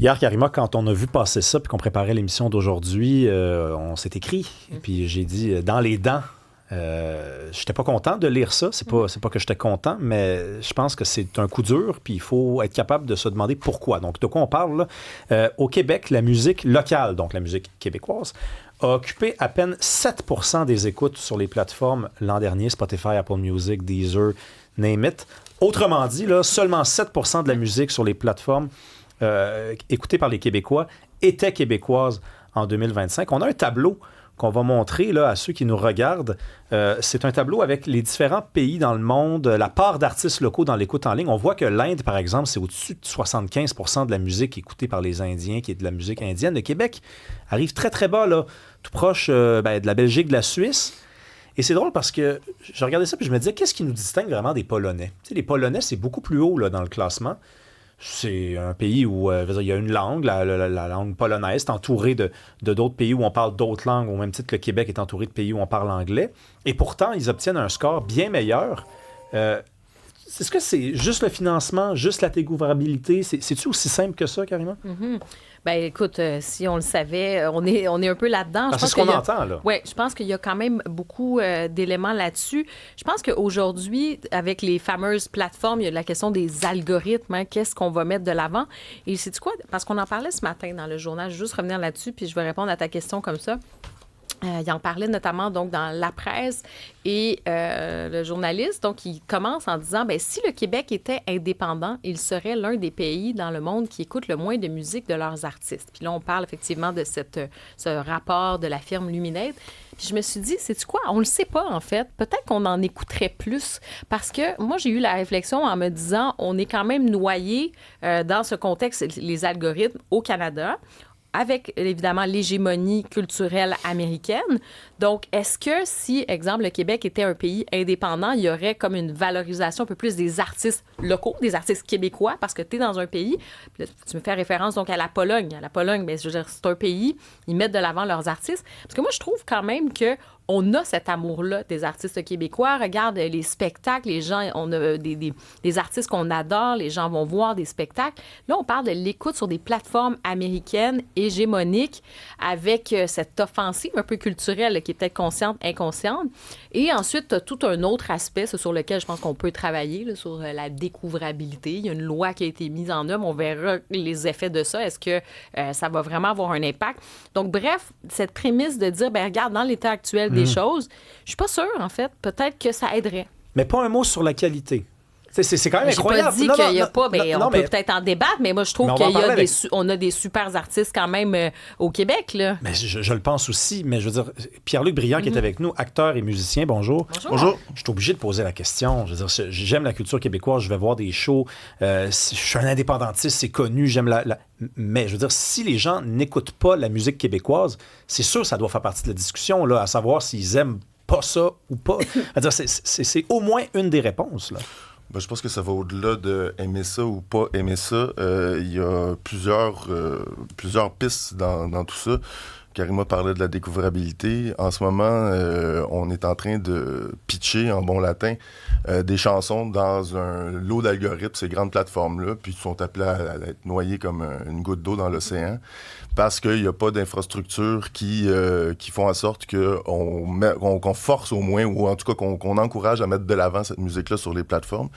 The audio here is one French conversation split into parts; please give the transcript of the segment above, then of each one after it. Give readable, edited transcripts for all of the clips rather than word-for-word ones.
Hier, Karima, quand on a vu passer ça puis qu'on préparait l'émission d'aujourd'hui, on s'est écrit. Et puis j'ai dit, dans les dents, j'étais pas content de lire ça. C'est pas que j'étais content, mais je pense que c'est un coup dur, puis il faut être capable de se demander pourquoi. Donc, de quoi on parle, là? Au Québec, la musique locale, donc la musique québécoise, a occupé à peine 7% des écoutes sur les plateformes l'an dernier, Spotify, Apple Music, Deezer, name it. Autrement dit, là, seulement 7% de la musique sur les plateformes écoutée par les Québécois était québécoise en 2025. On a un tableau qu'on va montrer là, à ceux qui nous regardent. C'est un tableau avec les différents pays dans le monde, la part d'artistes locaux dans l'écoute en ligne. On voit que l'Inde, par exemple, c'est au-dessus de 75% de la musique écoutée par les Indiens, qui est de la musique indienne. Le Québec arrive très, très bas, là, tout proche de la Belgique, de la Suisse. Et c'est drôle parce que je regardais ça et je me disais, qu'est-ce qui nous distingue vraiment des Polonais? Tu sais, les Polonais, c'est beaucoup plus haut là, dans le classement. C'est un pays où il y a une langue, la langue polonaise, est entourée de d'autres pays où on parle d'autres langues, au même titre que le Québec est entouré de pays où on parle anglais. Et pourtant, ils obtiennent un score bien meilleur. Est-ce que c'est juste le financement, juste la découvrabilité? C'est-tu aussi simple que ça, Karima? Mm-hmm. Ben écoute, si on le savait, on est un peu là-dedans. C'est ce qu'on entend, là. Oui, je pense qu'il y a quand même beaucoup d'éléments là-dessus. Je pense qu'aujourd'hui, avec les fameuses plateformes, il y a la question des algorithmes, hein, qu'est-ce qu'on va mettre de l'avant. Et sais-tu quoi? Parce qu'on en parlait ce matin dans le journal, je vais juste revenir là-dessus, puis je vais répondre à ta question comme ça. Il en parlait notamment donc dans La Presse et le journaliste, donc il commence en disant, bien, si le Québec était indépendant, il serait l'un des pays dans le monde qui écoute le moins de musique de leurs artistes. Puis là, on parle effectivement de ce rapport de la firme Luminate. Puis je me suis dit, sais-tu quoi? On le sait pas, en fait. Peut-être qu'on en écouterait plus. Parce que moi, j'ai eu la réflexion en me disant, on est quand même noyé dans ce contexte, les algorithmes au Canada, avec, évidemment, l'hégémonie culturelle américaine. Donc, est-ce que si, exemple, le Québec était un pays indépendant, il y aurait comme une valorisation un peu plus des artistes locaux, des artistes québécois, parce que tu es dans un pays, là, tu me fais référence donc à la Pologne. À la Pologne, bien, je veux dire, c'est un pays, ils mettent de l'avant leurs artistes. Parce que moi, je trouve quand même que on a cet amour-là des artistes québécois. Regarde les spectacles, les gens, on a des artistes qu'on adore, les gens vont voir des spectacles. Là, on parle de l'écoute sur des plateformes américaines hégémoniques avec cette offensive un peu culturelle qui est peut-être consciente, inconsciente. Et ensuite, tu as tout un autre aspect sur lequel je pense qu'on peut travailler, là, sur la découvrabilité. Il y a une loi qui a été mise en œuvre. On verra les effets de ça. Est-ce que ça va vraiment avoir un impact? Donc, bref, cette prémisse de dire, bien, regarde, dans l'état actuel des choses, je suis pas sûre, en fait. Peut-être que ça aiderait. Mais pas un mot sur la qualité. C'est quand même incroyable. J'ai pas dit qu'il n'y a pas, on peut peut-être en débattre, mais moi, je trouve qu'on a des super artistes quand même au Québec. Là. Mais je le pense aussi, mais je veux dire, Pierre-Luc Briand qui est avec nous, acteur et musicien, bonjour. Bonjour. Je suis obligé de poser la question. Je veux dire, j'aime la culture québécoise, je vais voir des shows, je suis un indépendantiste, c'est connu, j'aime Mais je veux dire, si les gens n'écoutent pas la musique québécoise, c'est sûr que ça doit faire partie de la discussion, là, à savoir s'ils aiment pas ça ou pas. C'est au moins une des réponses, là. Ben, je pense que ça va au-delà de aimer ça ou pas aimer ça. Il y a plusieurs pistes dans tout ça. Karima parlait de la découvrabilité. En ce moment, on est en train de pitcher, en bon latin, des chansons dans un lot d'algorithmes, ces grandes plateformes-là, puis ils sont appelés à être noyés comme une goutte d'eau dans l'océan, parce qu'il n'y a pas d'infrastructures qui font en sorte qu'on force au moins, ou en tout cas qu'on encourage à mettre de l'avant cette musique-là sur les plateformes.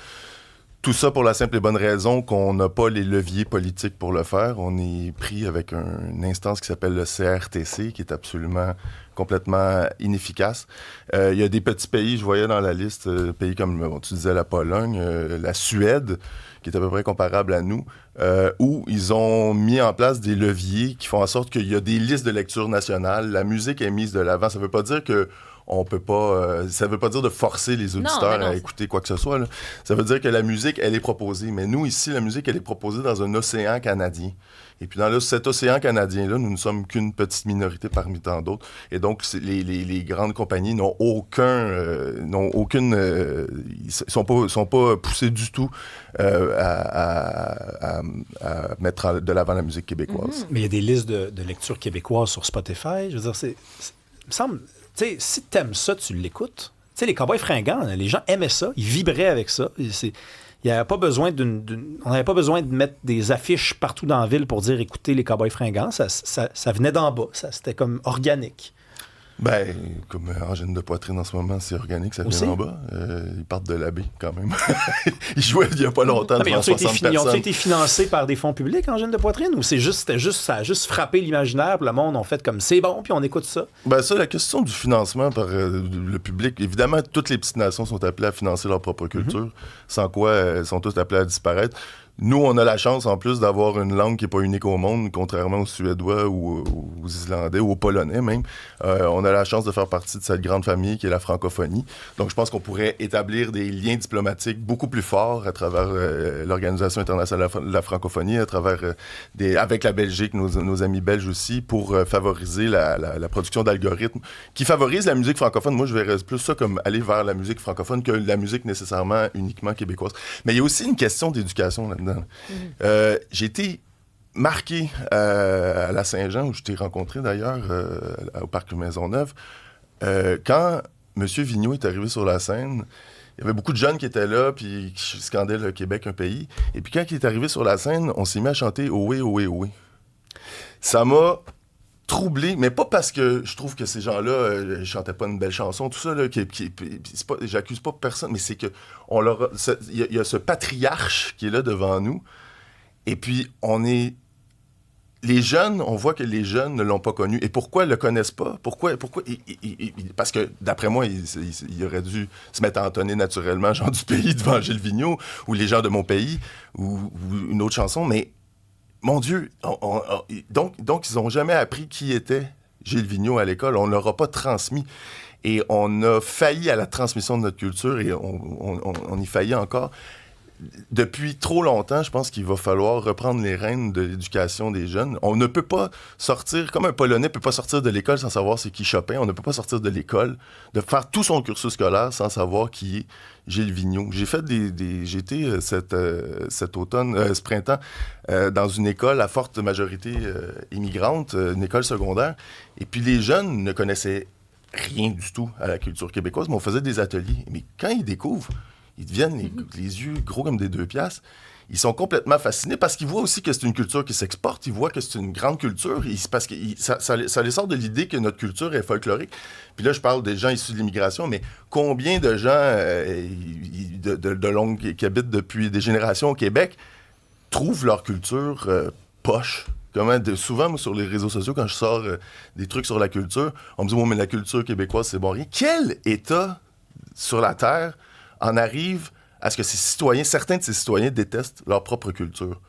Tout ça pour la simple et bonne raison qu'on n'a pas les leviers politiques pour le faire. On est pris avec une instance qui s'appelle le CRTC, qui est absolument complètement inefficace. Il y a des petits pays, je voyais dans la liste, pays comme, tu disais, la Pologne, la Suède, qui est à peu près comparable à nous, où ils ont mis en place des leviers qui font en sorte qu'il y a des listes de lecture nationales. La musique est mise de l'avant. Ça ne veut pas dire que on peut pas... ça veut pas dire de forcer les auditeurs à écouter quoi que ce soit, là. Ça veut dire que la musique, elle est proposée. Mais nous, ici, la musique, elle est proposée dans un océan canadien. Et puis dans cet océan canadien-là, nous ne sommes qu'une petite minorité parmi tant d'autres. Et donc, les grandes compagnies n'ont aucune... ils sont pas poussés du tout à mettre de l'avant la musique québécoise. Mais il y a des listes de lecture québécoise sur Spotify. Je veux dire, il me semble... Tu sais, si t'aimes ça, tu l'écoutes. Tu sais, les Cowboys fringants, les gens aimaient ça, ils vibraient avec ça. on n'avait pas besoin de mettre des affiches partout dans la ville pour dire écoutez les Cowboys fringants. Ça venait d'en bas. C'était comme organique. Ben, comme Angine de poitrine en ce moment, c'est organique, ça vient en bas. Ils partent de la baie, quand même. Ils jouaient il n'y a pas longtemps devant 60 personnes. Ils ont été financés par des fonds publics, Angine de poitrine, ou ça a juste frappé l'imaginaire, puis le monde ont fait comme c'est bon, puis on écoute ça? Ben ça, la question du financement par le public, évidemment, toutes les petites nations sont appelées à financer leur propre culture, sans quoi elles sont toutes appelées à disparaître. Nous, on a la chance, en plus, d'avoir une langue qui n'est pas unique au monde, contrairement aux Suédois ou aux Islandais ou aux Polonais même. On a la chance de faire partie de cette grande famille qui est la francophonie. Donc, je pense qu'on pourrait établir des liens diplomatiques beaucoup plus forts à travers l'Organisation internationale de la francophonie, à travers avec la Belgique, nos amis belges aussi, pour favoriser la production d'algorithmes qui favorisent la musique francophone. Moi, je verrais plus ça comme aller vers la musique francophone que la musique nécessairement uniquement québécoise. Mais il y a aussi une question d'éducation là-dedans. J'ai été marqué à la Saint-Jean, où je t'ai rencontré d'ailleurs, au Parc Maisonneuve. Quand M. Vigneault est arrivé sur la scène, il y avait beaucoup de jeunes qui étaient là, puis qui scandaient le Québec, un pays. Et puis quand il est arrivé sur la scène, on s'est mis à chanter « Ohé, ohé, ohé ». Ça m'a troublé, mais pas parce que je trouve que ces gens-là chantaient pas une belle chanson, tout ça, là, j'accuse pas personne, mais c'est que il y a ce patriarche qui est là devant nous, et puis les jeunes, on voit que les jeunes ne l'ont pas connu. Et pourquoi ils le connaissent pas? Pourquoi? Parce que, d'après moi, il aurait dû se mettre à entonner naturellement « Jean du pays » devant Gilles Vigneault, ou « Les gens de mon pays », ou une autre chanson, mais mon Dieu, donc ils n'ont jamais appris qui était Gilles Vigneault à l'école. On ne leur a pas transmis. Et on a failli à la transmission de notre culture et on y faillit encore. Depuis trop longtemps, je pense qu'il va falloir reprendre les rênes de l'éducation des jeunes. On ne peut pas sortir, comme un Polonais ne peut pas sortir de l'école sans savoir c'est qui Chopin. On ne peut pas sortir de l'école, de faire tout son cursus scolaire sans savoir qui est Gilles Vigneault. J'ai été cet automne, ce printemps, dans une école à forte majorité immigrante, une école secondaire. Et puis les jeunes ne connaissaient rien du tout à la culture québécoise, mais on faisait des ateliers. Mais quand ils découvrent, ils deviennent les yeux gros comme des 2 piastres. Ils sont complètement fascinés parce qu'ils voient aussi que c'est une culture qui s'exporte. Ils voient que c'est une grande culture. Parce que ça les sort de l'idée que notre culture est folklorique. Puis là, je parle des gens issus de l'immigration, mais combien de gens qui habitent depuis des générations au Québec trouvent leur culture poche? Souvent, moi, sur les réseaux sociaux, quand je sors des trucs sur la culture, on me dit « mais la culture québécoise, c'est bon rien ». Quel État sur la Terre en arrive à ce que certains de ses citoyens détestent leur propre culture?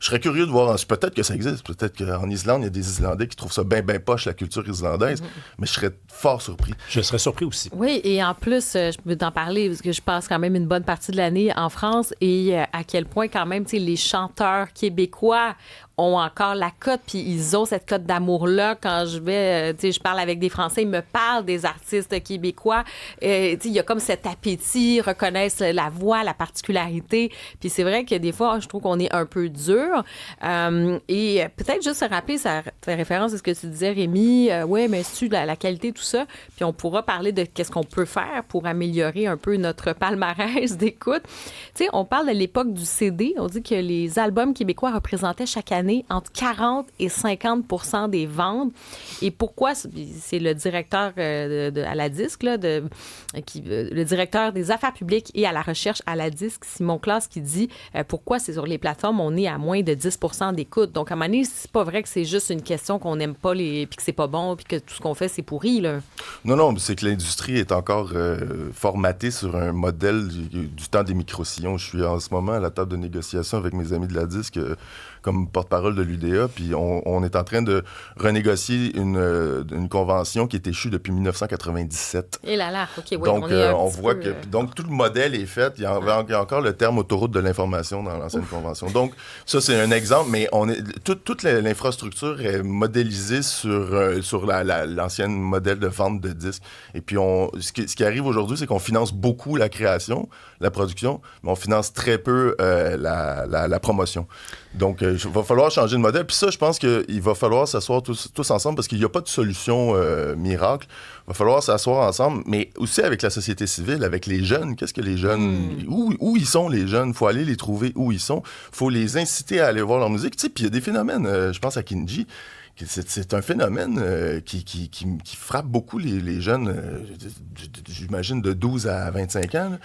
Je serais curieux de voir, peut-être que ça existe, peut-être qu'en Islande, il y a des Islandais qui trouvent ça bien poche, la culture islandaise, mais je serais fort surpris. Je serais surpris aussi. Oui, et en plus, je peux t'en parler, parce que je passe quand même une bonne partie de l'année en France, et à quel point quand même, les chanteurs québécois ont encore la cote, puis ils ont cette cote d'amour-là. Quand je vais, je parle avec des Français, ils me parlent des artistes québécois. Il y a comme cet appétit, reconnaissent la voix, la particularité. Puis c'est vrai que des fois, je trouve qu'on est un peu dur. Et peut-être juste se rappeler, ça fait référence à ce que tu disais, Rémi. Oui, mais c'est la qualité, tout ça. Puis on pourra parler de qu'est-ce qu'on peut faire pour améliorer un peu notre palmarès d'écoute. On parle de l'époque du CD. On dit que les albums québécois représentaient chaque année entre 40 et 50 % des ventes. Et pourquoi? C'est le directeur à la disque, le directeur des affaires publiques et à la recherche à la disque, Simon Classe, qui dit pourquoi c'est sur les plateformes, on est à moins de 10 % d'écoute. Donc, à un moment donné, c'est pas vrai que c'est juste une question qu'on n'aime pas, puis que c'est pas bon, puis que tout ce qu'on fait, c'est pourri, là. Non, c'est que l'industrie est encore formatée sur un modèle du temps des micro-sillons. Je suis en ce moment à la table de négociation avec mes amis de la disque comme porte-parole de l'UDA, puis on est en train de renégocier une convention qui est échue depuis 1997. Et là, OK, oui. Donc, on voit que donc tout le modèle est fait. Il y a encore le terme autoroute de l'information dans l'ancienne convention. Donc, ça, c'est un exemple, mais toute l'infrastructure est modélisée sur l'ancienne modèle de vente de disques. Et puis, ce qui arrive aujourd'hui, c'est qu'on finance beaucoup la création, la production, mais on finance très peu la promotion. Donc, il va falloir changer de modèle. Puis ça, je pense qu'il va falloir s'asseoir tous ensemble parce qu'il n'y a pas de solution miracle. Il va falloir s'asseoir ensemble, mais aussi avec la société civile, avec les jeunes. Qu'est-ce que les jeunes... Où ils sont, les jeunes? Il faut aller les trouver où ils sont. Il faut les inciter à aller voir leur musique. Tu sais, puis il y a des phénomènes, je pense à Kinji. C'est un phénomène qui frappe beaucoup les jeunes, j'imagine, de 12 à 25 ans. Là.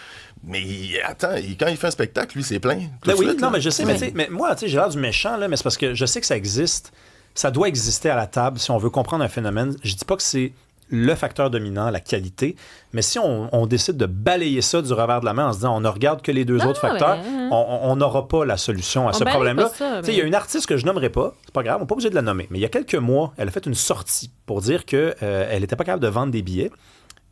Mais attends, quand il fait un spectacle, lui, c'est plein. Mais je sais, mais moi, j'ai l'air du méchant, là, mais c'est parce que je sais que ça existe. Ça doit exister à la table si on veut comprendre un phénomène. Je dis pas que c'est le facteur dominant, la qualité, mais si on décide de balayer ça du revers de la main en se disant on ne regarde que les deux autres facteurs, on n'aura pas la solution à ce problème-là. Il y a une artiste que je nommerai pas, c'est pas grave, on n'est pas obligé de la nommer, mais il y a quelques mois, elle a fait une sortie pour dire qu'elle n'était pas capable de vendre des billets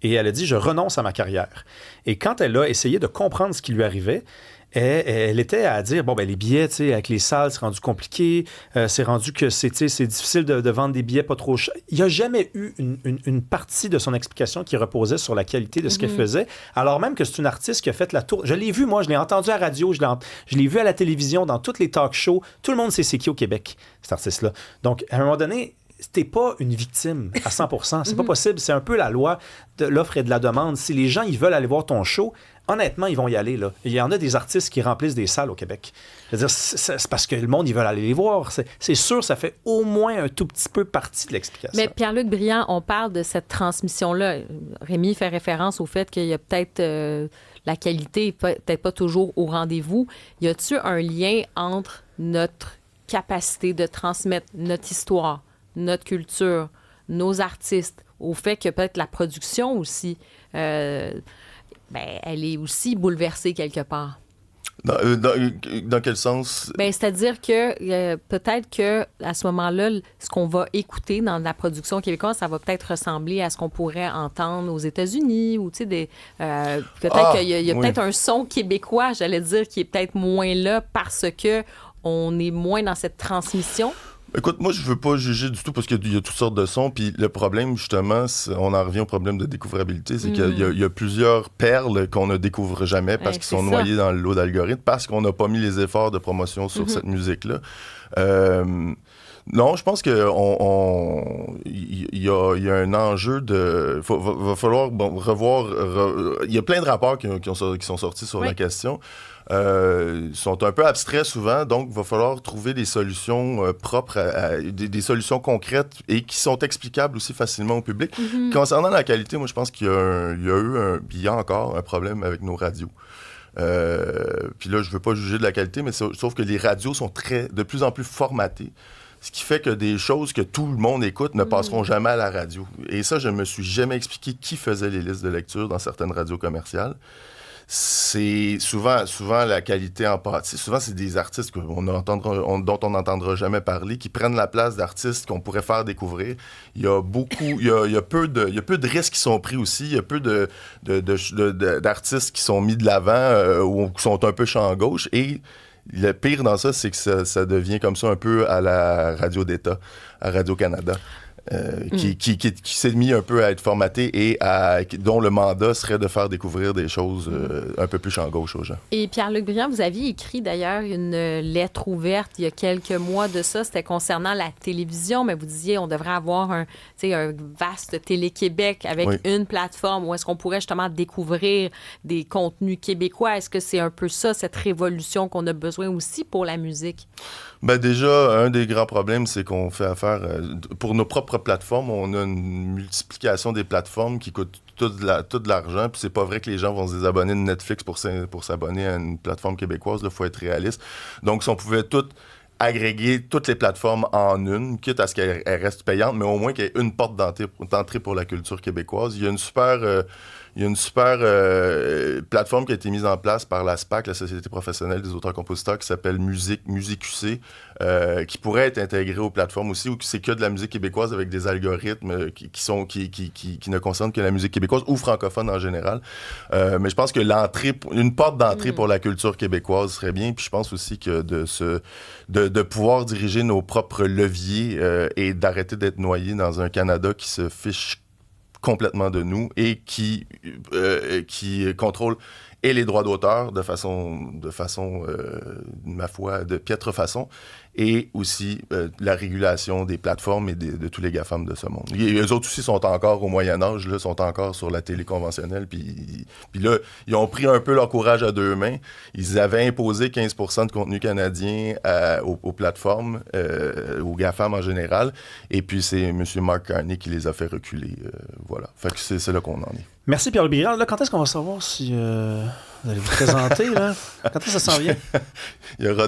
et elle a dit « je renonce à ma carrière ». Et quand elle a essayé de comprendre ce qui lui arrivait, elle était à dire, les billets, avec les salles, c'est rendu compliqué, c'est rendu que c'est difficile de vendre des billets pas trop chers. Il n'y a jamais eu une partie de son explication qui reposait sur la qualité de ce qu'elle faisait, alors même que c'est une artiste qui a fait la tour. Je l'ai vu, moi, je l'ai entendu à la radio, je l'ai vu à la télévision, dans tous les talk shows. Tout le monde sait c'est qui au Québec, cet artiste-là. Donc, à un moment donné, t'es pas une victime à 100%. C'est pas possible. C'est un peu la loi de l'offre et de la demande. Si les gens, ils veulent aller voir ton show, honnêtement, ils vont y aller. Là. Il y en a des artistes qui remplissent des salles au Québec. Je veux dire, c'est parce que le monde, ils veulent aller les voir. C'est sûr, ça fait au moins un tout petit peu partie de l'explication. Mais Pierre-Luc Briand, on parle de cette transmission-là. Rémi fait référence au fait qu'il y a peut-être la qualité, peut-être pas toujours au rendez-vous. Y a-t-il un lien entre notre capacité de transmettre notre histoire, notre culture, nos artistes, au fait que peut-être la production aussi, elle est aussi bouleversée quelque part. Dans quel sens? C'est-à-dire que peut-être qu'à ce moment-là, ce qu'on va écouter dans la production québécoise, ça va peut-être ressembler à ce qu'on pourrait entendre aux États-Unis ou, peut-être qu'il y a peut-être un son québécois, j'allais dire, qui est peut-être moins là parce que on est moins dans cette transmission. Écoute, moi, je veux pas juger du tout parce qu'il y a toutes sortes de sons. Puis le problème, justement, on en revient au problème de découvrabilité, c'est qu'il y a plusieurs perles qu'on ne découvre jamais parce qu'ils sont noyés dans le lot d'algorithmes, parce qu'on n'a pas mis les efforts de promotion sur cette musique-là. Non, je pense qu'il y a un enjeu de... va falloir revoir... Il y a plein de rapports qui sont sortis sur la question. Sont un peu abstraits souvent, donc il va falloir trouver des solutions propres, des solutions concrètes et qui sont explicables aussi facilement au public. Concernant la qualité, moi je pense qu'il y a eu encore un problème avec nos radios. Puis là, je veux pas juger de la qualité, mais sauf que les radios sont de plus en plus formatées. Ce qui fait que des choses que tout le monde écoute ne passeront jamais à la radio. Et ça, je me suis jamais expliqué qui faisait les listes de lecture dans certaines radios commerciales. C'est souvent la qualité en pâtit. Souvent, c'est des artistes dont on n'entendra jamais parler, qui prennent la place d'artistes qu'on pourrait faire découvrir. Il y a peu de risques qui sont pris aussi. Il y a peu d'artistes qui sont mis de l'avant ou qui sont un peu champ gauche. Et le pire dans ça, c'est que ça devient comme ça un peu à la radio d'État, à Radio-Canada. Qui s'est mis un peu à être formaté et dont le mandat serait de faire découvrir des choses un peu plus champ gauche aux gens. Et Pierre-Luc Briand, vous aviez écrit d'ailleurs une lettre ouverte il y a quelques mois de ça. C'était concernant la télévision, mais vous disiez on devrait avoir un vaste Télé-Québec avec une plateforme où est-ce qu'on pourrait justement découvrir des contenus québécois. Est-ce que c'est un peu ça, cette révolution qu'on a besoin aussi pour la musique? Déjà, un des grands problèmes, c'est qu'on fait affaire... pour nos propres plateformes, on a une multiplication des plateformes qui coûtent tout de l'argent. Puis c'est pas vrai que les gens vont se désabonner de Netflix pour s'abonner à une plateforme québécoise. Il faut être réaliste. Donc, si on pouvait agréger toutes les plateformes en une, quitte à ce qu'elles restent payantes, mais au moins qu'il y ait une porte d'entrée pour la culture québécoise. Il y a une super plateforme qui a été mise en place par la SPAC, la Société professionnelle des auteurs-compositeurs, qui s'appelle MusiQC, qui pourrait être intégrée aux plateformes aussi, où c'est que de la musique québécoise avec des algorithmes qui ne concernent que la musique québécoise ou francophone en général. Mais je pense que une porte d'entrée pour la culture québécoise serait bien. Puis je pense aussi que de pouvoir diriger nos propres leviers et d'arrêter d'être noyé dans un Canada qui se fiche complètement de nous et qui contrôle et les droits d'auteur de façon ma foi, de piètre façon, et aussi la régulation des plateformes et de tous les GAFAM de ce monde. Et eux autres aussi sont encore au Moyen-Âge, là, sont encore sur la télé conventionnelle, puis là, ils ont pris un peu leur courage à deux mains. Ils avaient imposé 15% de contenu canadien aux plateformes, aux GAFAM en général, et puis c'est M. Mark Carney qui les a fait reculer. Voilà. Fait que c'est là qu'on en est. Merci Pierre Bigrand. Là, quand est-ce qu'on va savoir si vous allez vous présenter? Là? Quand est-ce que ça s'en vient? Il y aura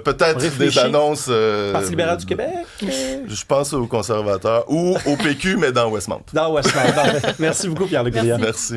peut-être des annonces. Parti libéral du Québec? Je pense aux conservateurs ou au PQ, mais dans Westmount. Dans Westmount. Merci beaucoup Pierre Bigrand. Merci.